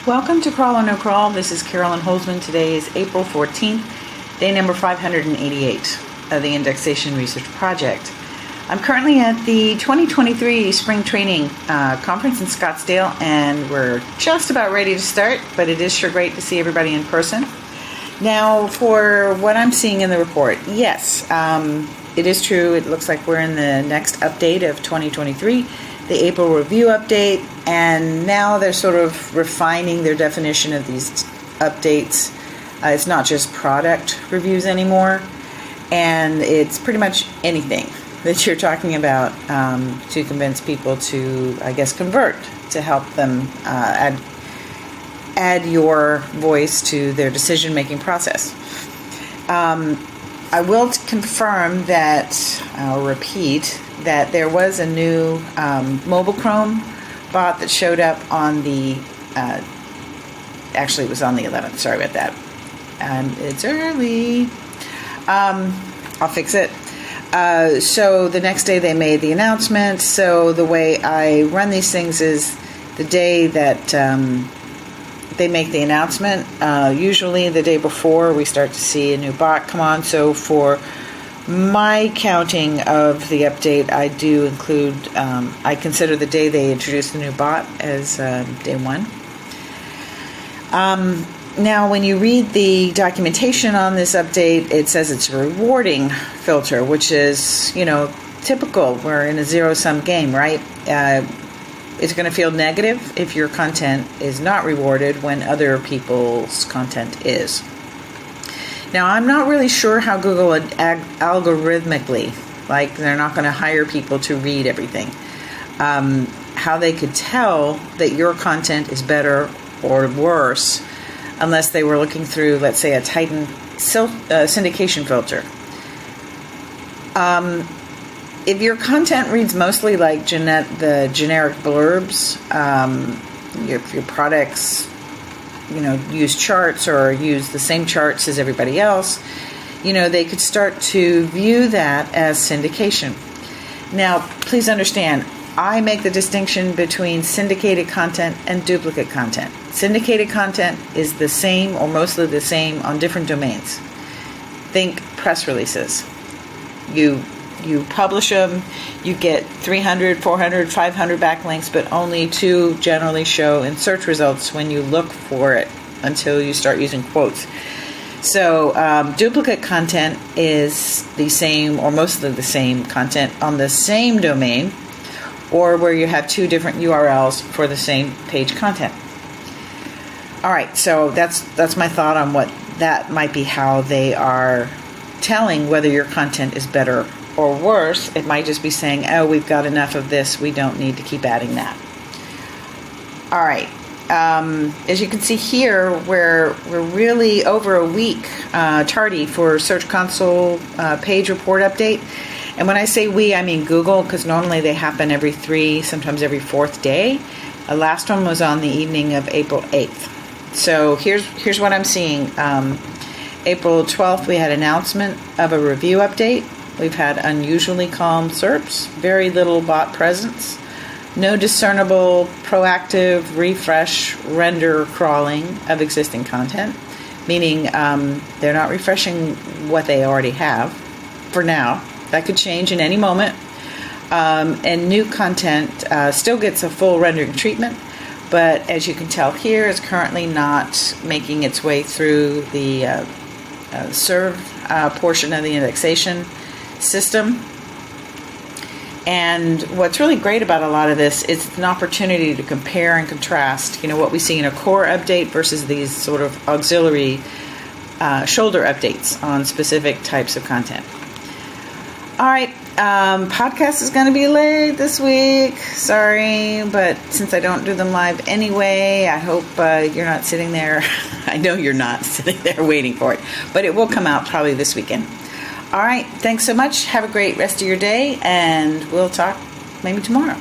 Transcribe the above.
Welcome to Crawl or No Crawl. This is Carolyn Holzman. Today is April 14th, day number 588 of the Indexation Research Project. I'm currently at the 2023 Spring Training Conference in Scottsdale, and we're just about ready to start, but it is sure great to see everybody in person. Now, for what I'm seeing in the report, yes, it is true. It looks like we're in the next update of 2023, the April review update, and now they're sort of refining their definition of these updates. It's not just product reviews anymore, and it's pretty much anything that you're talking about to convince people to, I guess, convert, to help them add your voice to their decision-making process. I will confirm that, I'll repeat, that there was a new mobile Chrome bot that showed up on the, actually it was on the 11th, sorry about that. It's early. I'll fix it. So the next day they made the announcement. So the way I run these things is the day that they make the announcement, usually the day before we start to see a new bot come on. So for my counting of the update, I do include, I consider the day they introduced the new bot as day one. Now, when you read the documentation on this update, it says it's a rewarding filter, which is, typical. We're in a zero-sum game, right? It's going to feel negative if your content is not rewarded when other people's content is. Now, I'm not really sure how Google would algorithmically, like they're not going to hire people to read everything, how they could tell that your content is better or worse unless they were looking through, let's say, a Titan syndication filter. If your content reads mostly like the generic blurbs, if your products, use charts or use the same charts as everybody else, they could start to view that as syndication. Now, please understand, I make the distinction between syndicated content and duplicate content. Syndicated content is the same or mostly the same on different domains. Think press releases. You publish them, you get 300, 400, 500 backlinks, but only 2 generally show in search results when you look for it until you start using quotes. So duplicate content is the same or mostly the same content on the same domain, or where you have 2 different URLs for the same page content. All right, so that's my thought on what that might be, how they are telling whether your content is better or worse. It might just be saying, oh, we've got enough of this, we don't need to keep adding that. All right, as you can see here, we're really over a week tardy for Search Console page report update. And when I say we, I mean Google, because normally they happen every 3, sometimes every 4th day. The last one was on the evening of April 8th. So here's what I'm seeing. April 12th, we had announcement of a review update. We've had unusually calm SERPs, very little bot presence, no discernible proactive refresh render crawling of existing content, meaning they're not refreshing what they already have for now. That could change in any moment. And new content still gets a full rendering treatment, but as you can tell here, it's currently not making its way through the serve portion of the indexation system. And what's really great about a lot of this is it's an opportunity to compare and contrast, what we see in a core update versus these sort of auxiliary shoulder updates on specific types of content. All right, podcast is going to be late this week. Sorry, but since I don't do them live anyway, I hope you're not sitting there. I know you're not sitting there waiting for it, but it will come out probably this weekend. All right, thanks so much. Have a great rest of your day, and we'll talk maybe tomorrow.